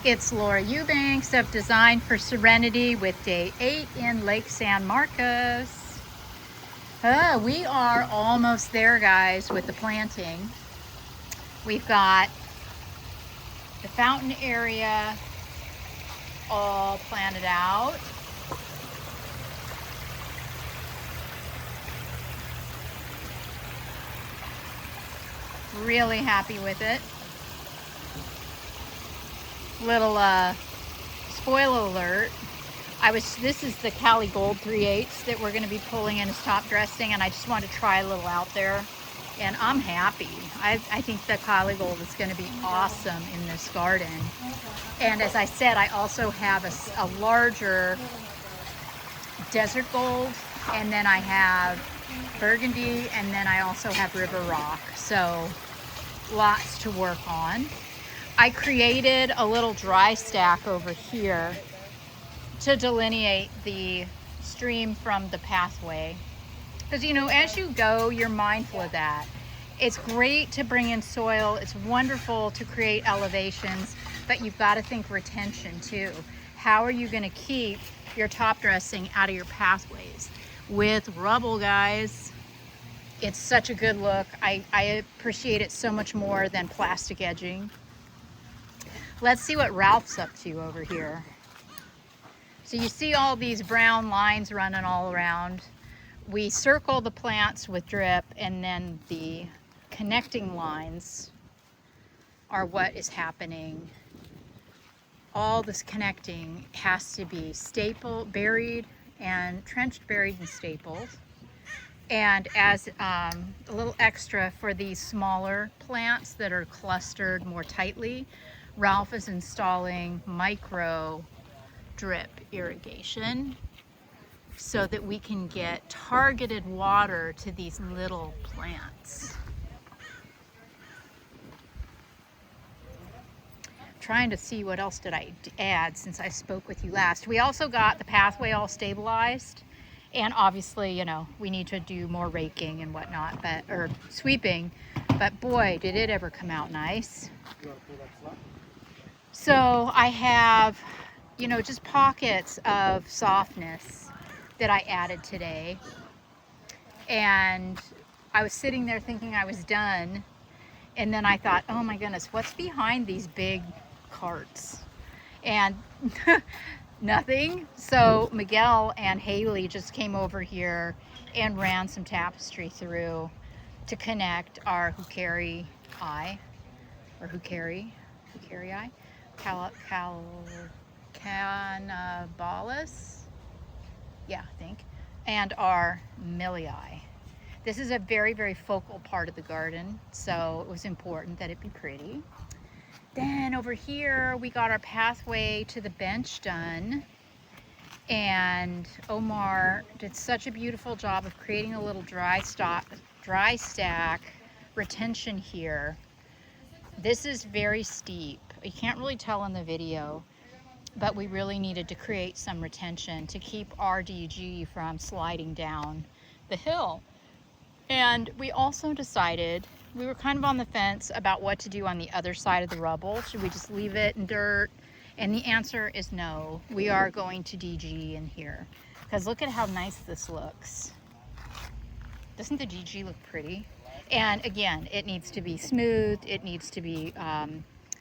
It's Laura Eubanks of Design for Serenity with day 8 in Lake San Marcos. We are almost there, guys, with the planting. We've got the fountain area all planted out. Really happy with it. Little spoiler alert, this is the Cali Gold 3/8 that we're going to be pulling in as top dressing, and I just want to try a little out there, and I'm happy. I think the Cali Gold is going to be awesome in this garden. And as I said, I also have a larger Desert Gold, and then I have Burgundy, and then I also have River Rock, so lots to work on. I created a little dry stack over here to delineate the stream from the pathway. Because, you know, as you go, you're mindful of that. It's great to bring in soil. It's wonderful to create elevations, but you've got to think retention too. How are you going to keep your top dressing out of your pathways? With rubble, guys, it's such a good look. I appreciate it so much more than plastic edging. Let's see what Ralph's up to over here. So you see all these brown lines running all around. We circle the plants with drip, and then the connecting lines are what is happening. All this connecting has to be buried and trenched, buried, and stapled. And as a little extra for these smaller plants that are clustered more tightly, Ralph is installing micro drip irrigation so that we can get targeted water to these little plants. Trying to see what else did I add since I spoke with you last. We also got the pathway all stabilized, and obviously, you know, we need to do more raking and whatnot, or sweeping, but boy, did it ever come out nice. So I have, you know, just pockets of softness that I added today. And I was sitting there thinking I was done. And then I thought, oh my goodness, what's behind these big carts? And nothing. So Miguel and Haley just came over here and ran some tapestry through to connect our Hukari eye, Cannabalis, yeah, I think, and our Millii. This is a very, very focal part of the garden, so it was important that it be pretty. Then over here, we got our pathway to the bench done, and Omar did such a beautiful job of creating a little dry stack retention here. This is very steep. You can't really tell in the video, but we really needed to create some retention to keep our DG from sliding down the hill. And we also decided, we were kind of on the fence about what to do on the other side of the rubble. Should we just leave it in dirt? And the answer is no. We are going to DG in here, because look at how nice this looks. Doesn't the DG look pretty? And again, it needs to be smooth, it needs to be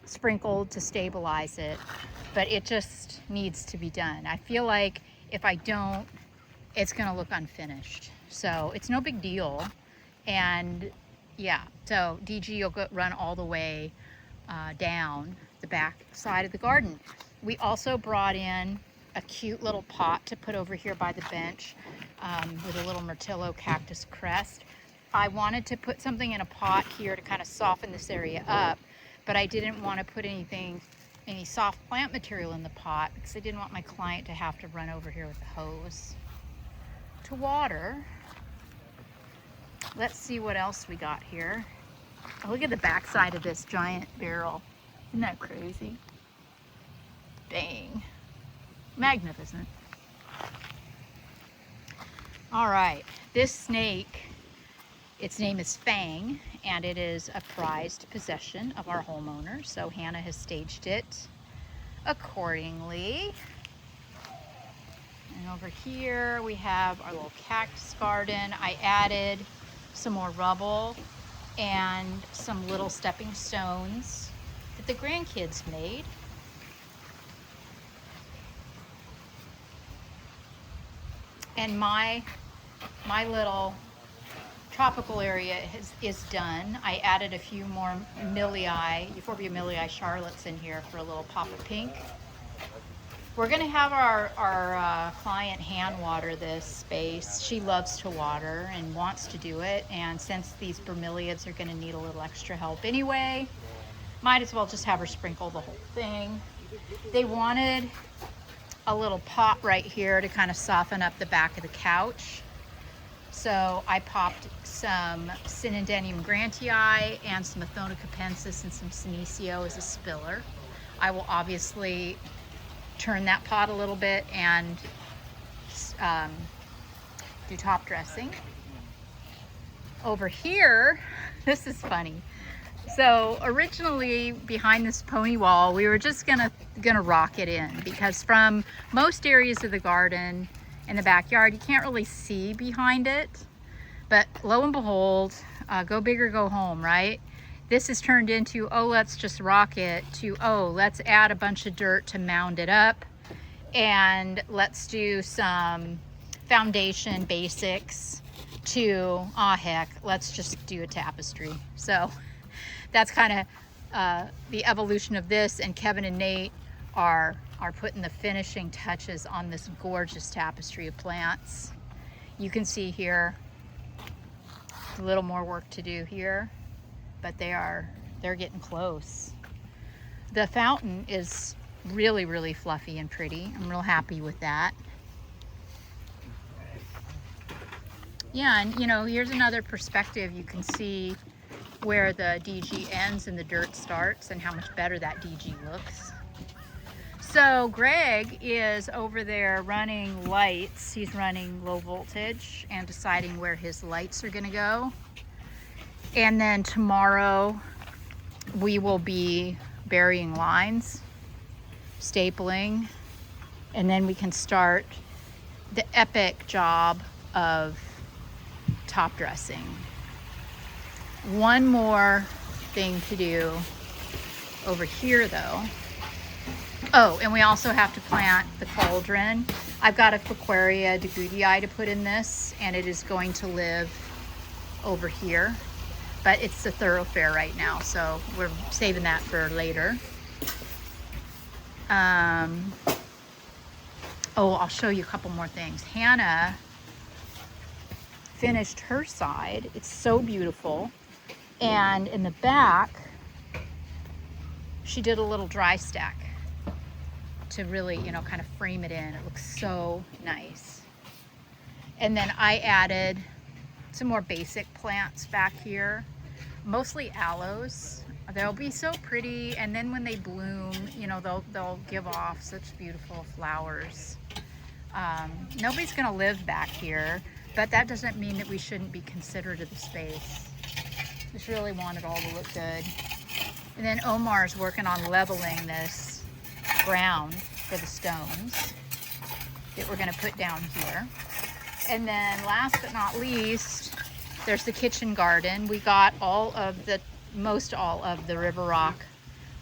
sprinkled to stabilize it, but it just needs to be done. I feel like if I don't, it's gonna look unfinished. So it's no big deal. And yeah, so DG will run all the way down the back side of the garden. We also brought in a cute little pot to put over here by the bench with a little Myrtillo cactus crest. I wanted to put something in a pot here to kind of soften this area up, but I didn't want to put any soft plant material in the pot because I didn't want my client to have to run over here with the hose to water. Let's see what else we got here. Oh, look at the back side of this giant barrel. Isn't that crazy? Dang. Magnificent. All right, this snake, its name is Fang, and it is a prized possession of our homeowner. So Hannah has staged it accordingly. And over here we have our little cactus garden. I added some more rubble and some little stepping stones that the grandkids made. And my little tropical area is done. I added a few more Euphorbia millii Charlottes in here for a little pop of pink. We're gonna have our client hand water this space. She loves to water and wants to do it. And since these bromeliads are gonna need a little extra help anyway, might as well just have her sprinkle the whole thing. They wanted a little pot right here to kind of soften up the back of the couch. So I popped some Synodenium grantii and some Athona capensis and some Senecio as a spiller. I will obviously turn that pot a little bit and do top dressing. Over here, this is funny. So originally behind this pony wall, we were just gonna rock it in, because from most areas of the garden in the backyard, you can't really see behind it. But lo and behold, go big or go home, right? This has turned into, oh, let's just rock it, to, oh, let's add a bunch of dirt to mound it up, and let's do some foundation basics, to, ah, heck, let's just do a tapestry. So that's kind of the evolution of this, and Kevin and Nate are putting the finishing touches on this gorgeous tapestry of plants. You can see here a little more work to do here, but they're getting close. The fountain is really, really fluffy and pretty. I'm real happy with that. Yeah, and you know, here's another perspective. You can see where the DG ends and the dirt starts, and how much better that DG looks. So Greg is over there running lights. He's running low voltage and deciding where his lights are gonna go. And then tomorrow we will be burying lines, stapling, and then we can start the epic job of top dressing. One more thing to do over here though. Oh, and we also have to plant the cauldron. I've got a Fuquaria degutii to put in this, and it is going to live over here, but it's a thoroughfare right now, so we're saving that for later. Oh, I'll show you a couple more things. Hannah finished her side. It's so beautiful. And in the back, she did a little dry stack to really, you know, kind of frame it in. It looks so nice. And then I added some more basic plants back here, mostly aloes. They'll be so pretty, and then when they bloom, you know, they'll give off such beautiful flowers. Nobody's gonna live back here, but that doesn't mean that we shouldn't be considerate of the space. Just really want it all to look good. And then Omar's working on leveling this ground for the stones that we're gonna put down here. And then last but not least, there's the kitchen garden. We got most all of the river rock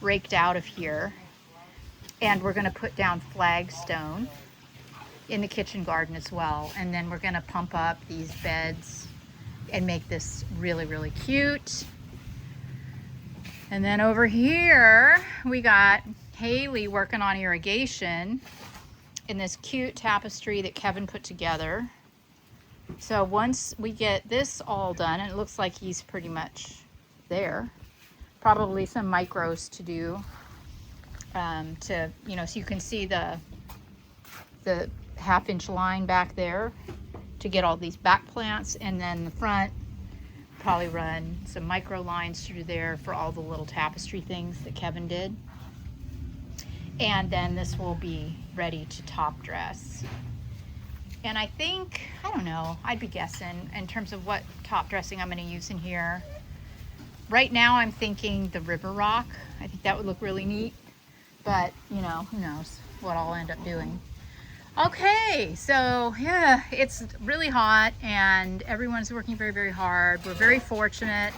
raked out of here. And we're gonna put down flagstone in the kitchen garden as well. And then we're gonna pump up these beds and make this really, really cute. And then over here, we got Haley working on irrigation in this cute tapestry that Kevin put together. So once we get this all done, and it looks like he's pretty much there, probably some micros to do, to, you know, so you can see the half-inch line back there to get all these back plants, and then the front, probably run some micro lines through there for all the little tapestry things that Kevin did. And then this will be ready to top dress. And I think, I don't know, I'd be guessing in terms of what top dressing I'm going to use in here. Right now I'm thinking the river rock. I think that would look really neat. but you know, who knows what I'll end up doing. Okay, so yeah, it's really hot and everyone's working very, very hard. We're very fortunate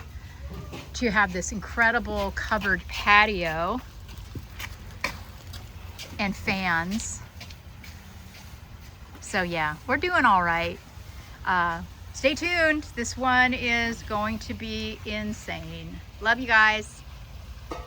to have this incredible covered patio and fans. So yeah, we're doing all right. Stay tuned. This one is going to be insane. Love you guys.